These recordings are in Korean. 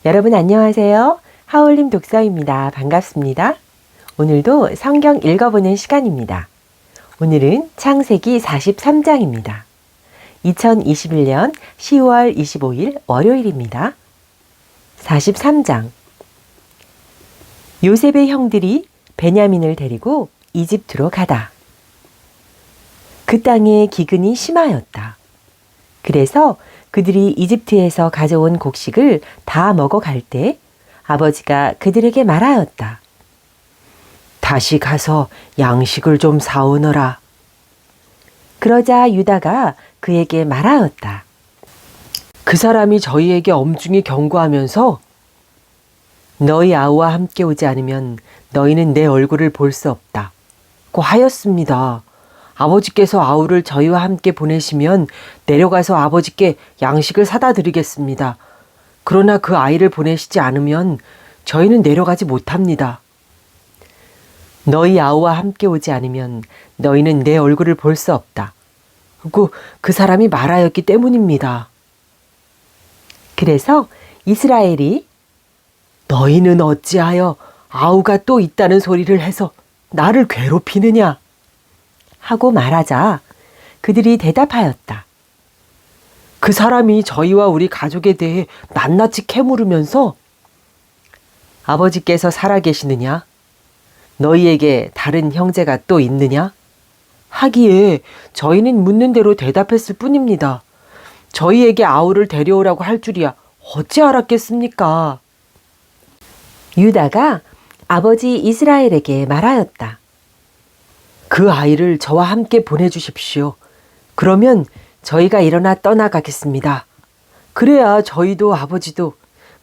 여러분 안녕하세요. 하울림 독서입니다. 반갑습니다. 오늘도 성경 읽어보는 시간입니다. 오늘은 창세기 43장입니다. 2021년 10월 25일 월요일입니다. 43장. 요셉의 형들이 베냐민을 데리고 이집트로 가다. 그 땅에 기근이 심하였다. 그래서 그들이 이집트에서 가져온 곡식을 다 먹어갈 때 아버지가 그들에게 말하였다. 다시 가서 양식을 좀 사오너라. 그러자 유다가 그에게 말하였다. 그 사람이 저희에게 엄중히 경고하면서 너희 아우와 함께 오지 않으면 너희는 내 얼굴을 볼 수 없다고 하였습니다. 아버지께서 아우를 저희와 함께 보내시면 내려가서 아버지께 양식을 사다 드리겠습니다. 그러나 그 아이를 보내시지 않으면 저희는 내려가지 못합니다. 너희 아우와 함께 오지 않으면 너희는 내 얼굴을 볼 수 없다. 그 사람이 말하였기 때문입니다. 그래서 이스라엘이 너희는 어찌하여 아우가 또 있다는 소리를 해서 나를 괴롭히느냐? 하고 말하자 그들이 대답하였다. 그 사람이 저희와 우리 가족에 대해 낱낱이 캐물으면서 아버지께서 살아계시느냐? 너희에게 다른 형제가 또 있느냐? 하기에 저희는 묻는 대로 대답했을 뿐입니다. 저희에게 아우를 데려오라고 할 줄이야 어찌 알았겠습니까? 유다가 아버지 이스라엘에게 말하였다. 그 아이를 저와 함께 보내주십시오. 그러면 저희가 일어나 떠나가겠습니다. 그래야 저희도 아버지도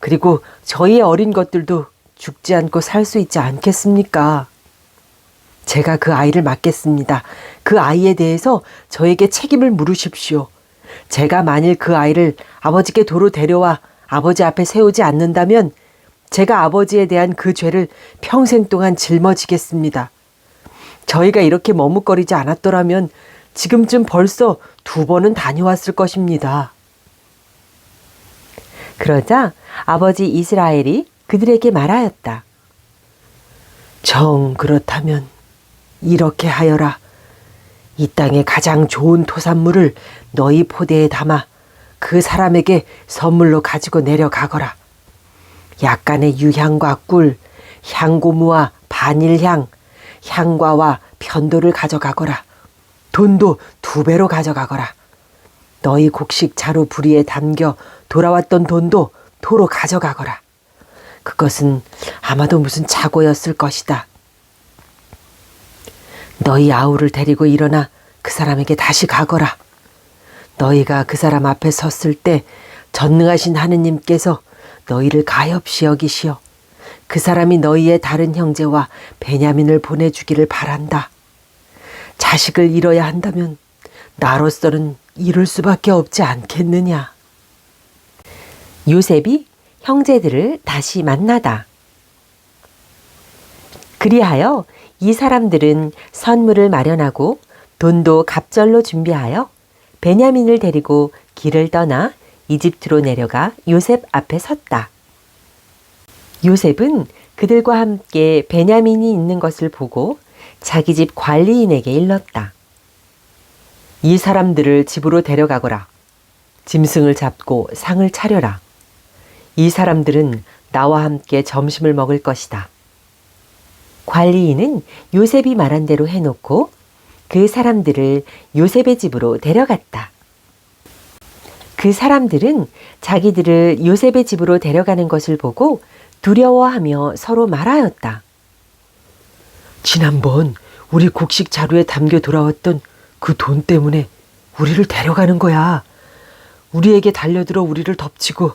그리고 저희의 어린 것들도 죽지 않고 살 수 있지 않겠습니까? 제가 그 아이를 맡겠습니다. 그 아이에 대해서 저에게 책임을 물으십시오. 제가 만일 그 아이를 아버지께 도로 데려와 아버지 앞에 세우지 않는다면 제가 아버지에 대한 그 죄를 평생 동안 짊어지겠습니다. 저희가 이렇게 머뭇거리지 않았더라면 지금쯤 벌써 2번은 다녀왔을 것입니다. 그러자 아버지 이스라엘이 그들에게 말하였다. 정 그렇다면 이렇게 하여라. 이 땅의 가장 좋은 토산물을 너희 포대에 담아 그 사람에게 선물로 가지고 내려가거라. 약간의 유향과 꿀, 향고무와 바닐향, 향과와 편도를 가져가거라. 돈도 2배로 가져가거라. 너희 곡식 자루 부리에 담겨 돌아왔던 돈도 도로 가져가거라. 그것은 아마도 무슨 착오였을 것이다. 너희 아우를 데리고 일어나 그 사람에게 다시 가거라. 너희가 그 사람 앞에 섰을 때 전능하신 하느님께서 너희를 가엾이 여기시어 그 사람이 너희의 다른 형제와 베냐민을 보내주기를 바란다. 자식을 잃어야 한다면 나로서는 이룰 수밖에 없지 않겠느냐. 요셉이 형제들을 다시 만나다. 그리하여 이 사람들은 선물을 마련하고 돈도 갑절로 준비하여 베냐민을 데리고 길을 떠나 이집트로 내려가 요셉 앞에 섰다. 요셉은 그들과 함께 베냐민이 있는 것을 보고 자기 집 관리인에게 일렀다. 이 사람들을 집으로 데려가거라. 짐승을 잡고 상을 차려라. 이 사람들은 나와 함께 점심을 먹을 것이다. 관리인은 요셉이 말한 대로 해놓고 그 사람들을 요셉의 집으로 데려갔다. 그 사람들은 자기들을 요셉의 집으로 데려가는 것을 보고 두려워하며 서로 말하였다. 지난번 우리 곡식 자루에 담겨 돌아왔던 그 돈 때문에 우리를 데려가는 거야. 우리에게 달려들어 우리를 덮치고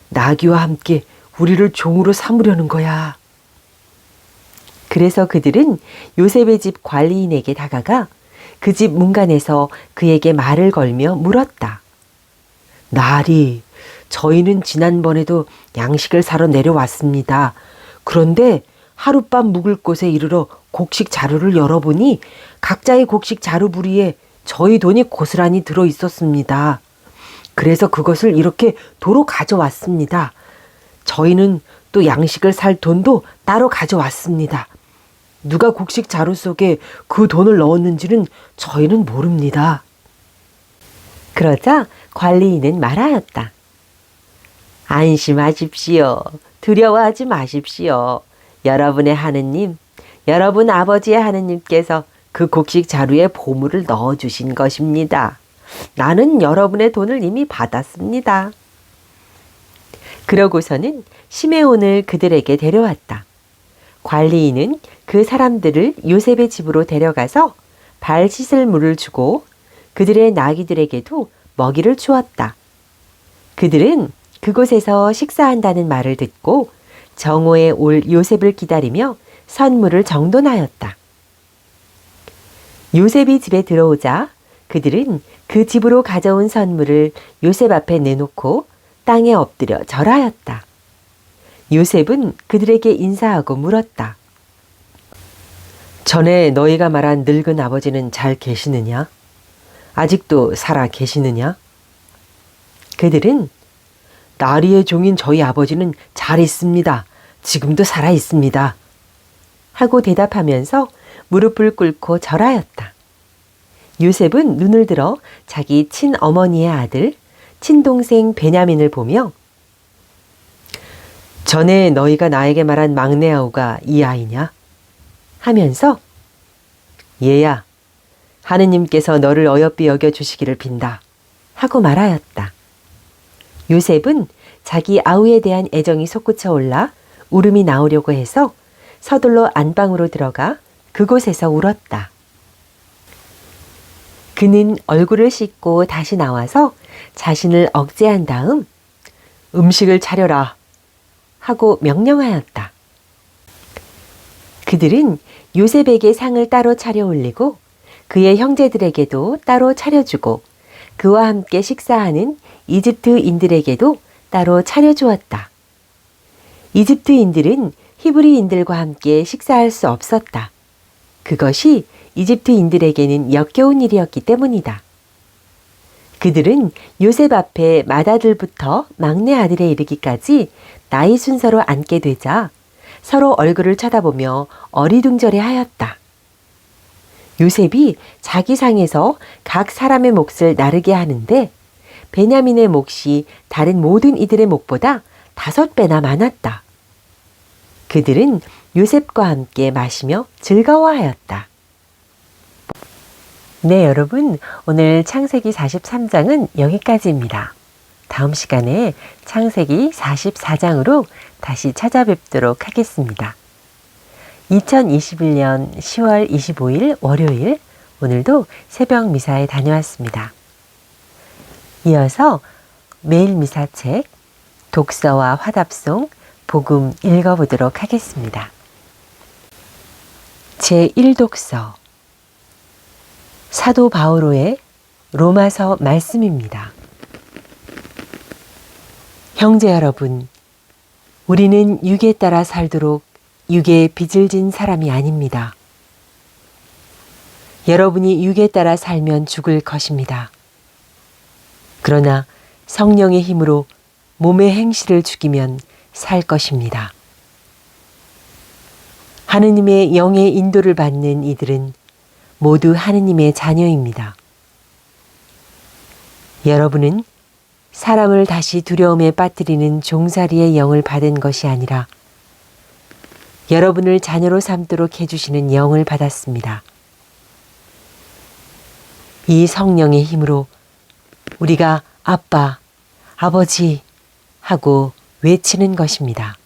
나귀와 함께 우리를 종으로 삼으려는 거야. 그래서 그들은 요셉의 집 관리인에게 다가가 그 집 문간에서 그에게 말을 걸며 물었다. 나리, 저희는 지난번에도 양식을 사러 내려왔습니다. 그런데 하룻밤 묵을 곳에 이르러 곡식 자루를 열어보니 각자의 곡식 자루 부리에 저희 돈이 고스란히 들어 있었습니다. 그래서 그것을 이렇게 도로 가져왔습니다. 저희는 또 양식을 살 돈도 따로 가져왔습니다. 누가 곡식 자루 속에 그 돈을 넣었는지는 저희는 모릅니다. 그러자 관리인은 말하였다. 안심하십시오. 두려워하지 마십시오. 여러분의 하느님, 여러분 아버지의 하느님께서 그 곡식 자루에 보물을 넣어주신 것입니다. 나는 여러분의 돈을 이미 받았습니다. 그러고서는 시메온을 그들에게 데려왔다. 관리인은 그 사람들을 요셉의 집으로 데려가서 발 씻을 물을 주고 그들의 나귀들에게도 먹이를 주었다. 그들은 그곳에서 식사한다는 말을 듣고 정오에 올 요셉을 기다리며 선물을 정돈하였다. 요셉이 집에 들어오자 그들은 그 집으로 가져온 선물을 요셉 앞에 내놓고 땅에 엎드려 절하였다. 요셉은 그들에게 인사하고 물었다. 전에 너희가 말한 늙은 아버지는 잘 계시느냐? 아직도 살아 계시느냐? 그들은 나리의 종인 저희 아버지는 잘 있습니다. 지금도 살아 있습니다. 하고 대답하면서 무릎을 꿇고 절하였다. 요셉은 눈을 들어 자기 친어머니의 아들, 친동생 베냐민을 보며 전에 너희가 나에게 말한 막내 아우가 이 아이냐? 하면서 얘야, 하느님께서 너를 어여삐 여겨 주시기를 빈다. 하고 말하였다. 요셉은 자기 아우에 대한 애정이 솟구쳐 올라 울음이 나오려고 해서 서둘러 안방으로 들어가 그곳에서 울었다. 그는 얼굴을 씻고 다시 나와서 자신을 억제한 다음 음식을 차려라 하고 명령하였다. 그들은 요셉에게 상을 따로 차려 올리고 그의 형제들에게도 따로 차려주고 그와 함께 식사하는 이집트인들에게도 따로 차려주었다. 이집트인들은 히브리인들과 함께 식사할 수 없었다. 그것이 이집트인들에게는 역겨운 일이었기 때문이다. 그들은 요셉 앞에 맏아들부터 막내 아들에 이르기까지 나이 순서로 앉게 되자 서로 얼굴을 쳐다보며 어리둥절해 하였다. 요셉이 자기 상에서 각 사람의 몫을 나르게 하는데 베냐민의 몫이 다른 모든 이들의 몫보다 5배나 많았다. 그들은 요셉과 함께 마시며 즐거워하였다. 네, 여러분, 오늘 창세기 43장은 여기까지입니다. 다음 시간에 창세기 44장으로 다시 찾아뵙도록 하겠습니다. 2021년 10월 25일 월요일, 오늘도 새벽 미사에 다녀왔습니다. 이어서 매일 미사책, 독서와 화답송, 복음 읽어보도록 하겠습니다. 제1독서 사도 바오로의 로마서 말씀입니다. 형제 여러분, 우리는 육에 따라 살도록 육에 빚을 진 사람이 아닙니다. 여러분이 육에 따라 살면 죽을 것입니다. 그러나 성령의 힘으로 몸의 행실을 죽이면 살 것입니다. 하느님의 영의 인도를 받는 이들은 모두 하느님의 자녀입니다. 여러분은 사람을 다시 두려움에 빠뜨리는 종살이의 영을 받은 것이 아니라 여러분을 자녀로 삼도록 해주시는 영을 받았습니다. 이 성령의 힘으로 우리가 아빠, 아버지 하고 외치는 것입니다.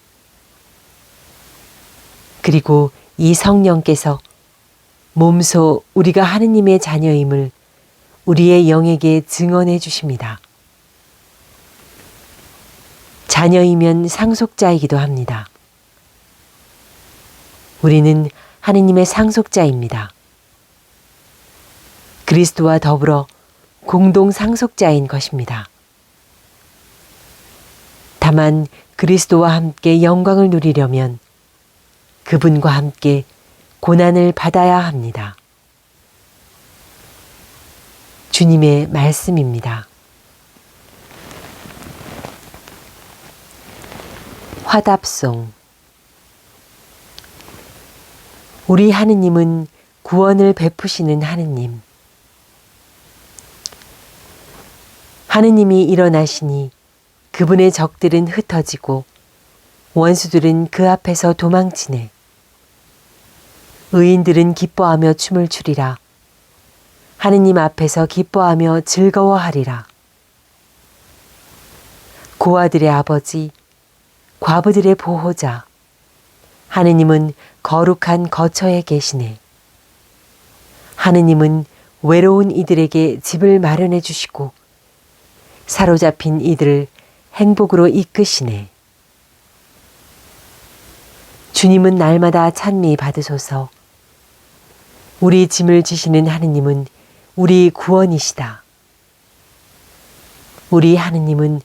그리고 이 성령께서 몸소 우리가 하느님의 자녀임을 우리의 영에게 증언해 주십니다. 자녀이면 상속자이기도 합니다. 우리는 하느님의 상속자입니다. 그리스도와 더불어 공동 상속자인 것입니다. 다만 그리스도와 함께 영광을 누리려면 그분과 함께 고난을 받아야 합니다. 주님의 말씀입니다. 화답송. 우리 하느님은 구원을 베푸시는 하느님. 하느님이 일어나시니 그분의 적들은 흩어지고 원수들은 그 앞에서 도망치네. 의인들은 기뻐하며 춤을 추리라. 하느님 앞에서 기뻐하며 즐거워하리라. 고아들의 아버지, 과부들의 보호자, 하느님은 거룩한 거처에 계시네. 하느님은 외로운 이들에게 집을 마련해 주시고 사로잡힌 이들을 행복으로 이끄시네. 주님은 날마다 찬미 받으소서. 우리 짐을 지시는 하느님은 우리 구원이시다. 우리 하느님은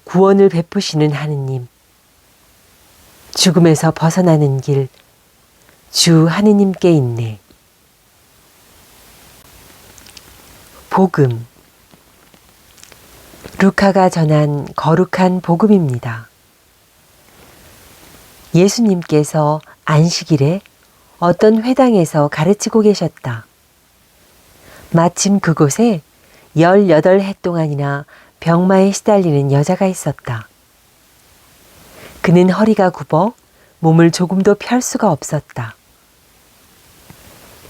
구원을 베푸시는 하느님. 죽음에서 벗어나는 길, 주 하느님께 있네. 복음. 루카가 전한 거룩한 복음입니다. 예수님께서 안식일에 어떤 회당에서 가르치고 계셨다. 마침 그곳에 18해 동안이나 병마에 시달리는 여자가 있었다. 그는 허리가 굽어 몸을 조금도 펼 수가 없었다.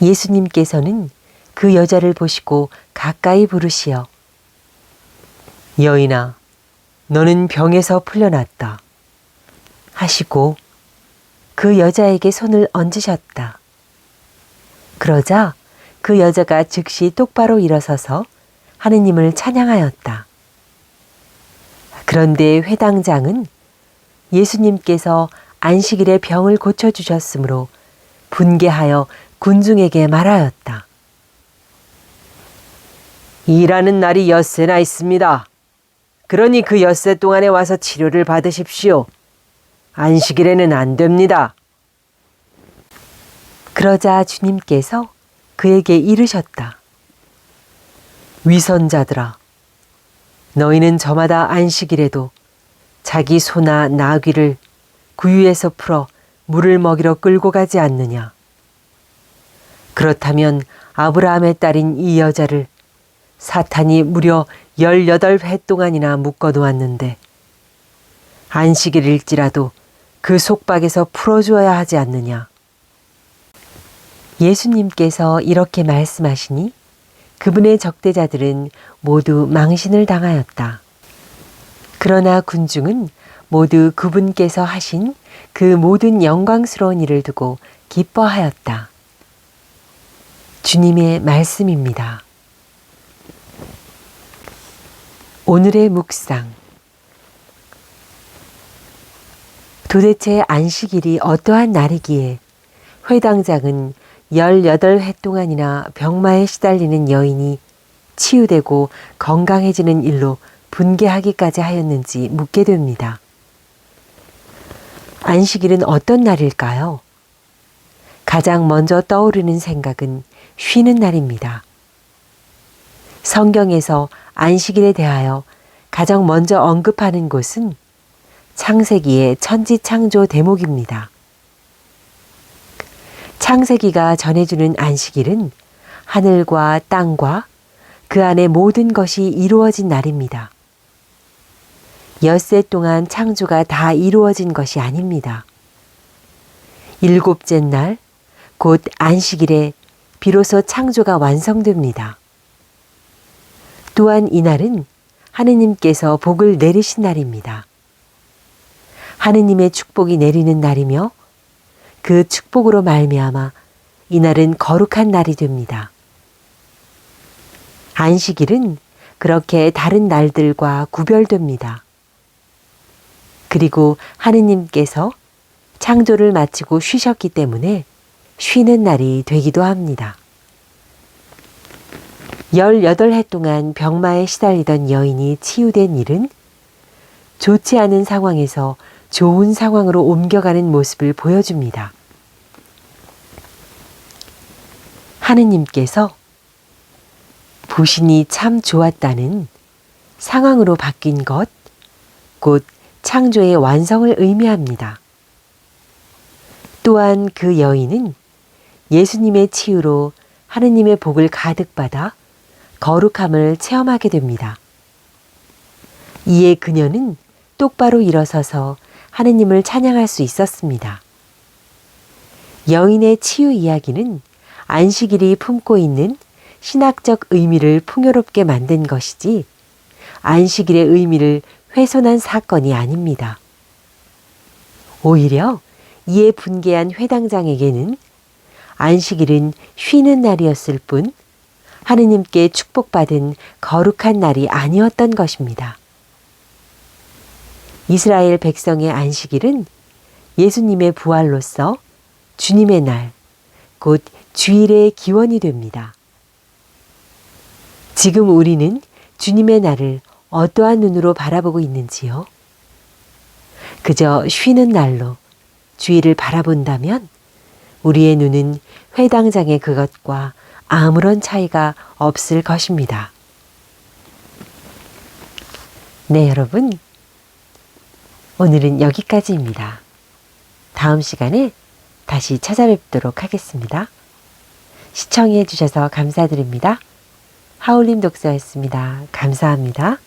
예수님께서는 그 여자를 보시고 가까이 부르시어 여인아, 너는 병에서 풀려났다 하시고 그 여자에게 손을 얹으셨다. 그러자 그 여자가 즉시 똑바로 일어서서 하느님을 찬양하였다. 그런데 회당장은 예수님께서 안식일에 병을 고쳐주셨으므로 분개하여 군중에게 말하였다. 일하는 날이 엿새나 있습니다. 그러니 그 엿새 동안에 와서 치료를 받으십시오. 안식일에는 안 됩니다. 그러자 주님께서 그에게 이르셨다. 위선자들아, 너희는 저마다 안식일에도 자기 소나 나귀를 구유에서 풀어 물을 먹이러 끌고 가지 않느냐. 그렇다면 아브라함의 딸인 이 여자를 사탄이 무려 18회 동안이나 묶어 놓았는데 안식일일지라도 그 속박에서 풀어주어야 하지 않느냐. 예수님께서 이렇게 말씀하시니 그분의 적대자들은 모두 망신을 당하였다. 그러나 군중은 모두 그분께서 하신 그 모든 영광스러운 일을 두고 기뻐하였다. 주님의 말씀입니다. 오늘의 묵상. 도대체 안식일이 어떠한 날이기에 회당장은 18해 동안이나 병마에 시달리는 여인이 치유되고 건강해지는 일로 분개하기까지 하였는지 묻게 됩니다. 안식일은 어떤 날일까요? 가장 먼저 떠오르는 생각은 쉬는 날입니다. 성경에서 안식일에 대하여 가장 먼저 언급하는 곳은 창세기의 천지창조 대목입니다. 창세기가 전해주는 안식일은 하늘과 땅과 그 안의 모든 것이 이루어진 날입니다. 엿새 동안 창조가 다 이루어진 것이 아닙니다. 7째 날, 곧 안식일에 비로소 창조가 완성됩니다. 또한 이날은 하느님께서 복을 내리신 날입니다. 하느님의 축복이 내리는 날이며 그 축복으로 말미암아 이날은 거룩한 날이 됩니다. 안식일은 그렇게 다른 날들과 구별됩니다. 그리고 하느님께서 창조를 마치고 쉬셨기 때문에 쉬는 날이 되기도 합니다. 18해 동안 병마에 시달리던 여인이 치유된 일은 좋지 않은 상황에서 좋은 상황으로 옮겨가는 모습을 보여줍니다. 하느님께서 부신이 참 좋았다는 상황으로 바뀐 것, 곧 창조의 완성을 의미합니다. 또한 그 여인은 예수님의 치유로 하느님의 복을 가득 받아 거룩함을 체험하게 됩니다. 이에 그녀는 똑바로 일어서서 하느님을 찬양할 수 있었습니다. 여인의 치유 이야기는 안식일이 품고 있는 신학적 의미를 풍요롭게 만든 것이지 안식일의 의미를 훼손한 사건이 아닙니다. 오히려 이에 분개한 회당장에게는 안식일은 쉬는 날이었을 뿐 하느님께 축복받은 거룩한 날이 아니었던 것입니다. 이스라엘 백성의 안식일은 예수님의 부활로서 주님의 날, 곧 주일의 기원이 됩니다. 지금 우리는 주님의 날을 어떠한 눈으로 바라보고 있는지요? 그저 쉬는 날로 주일을 바라본다면 우리의 눈은 회당장의 그것과 아무런 차이가 없을 것입니다. 네, 여러분. 오늘은 여기까지입니다. 다음 시간에 다시 찾아뵙도록 하겠습니다. 시청해 주셔서 감사드립니다. 하울림 독서였습니다. 감사합니다.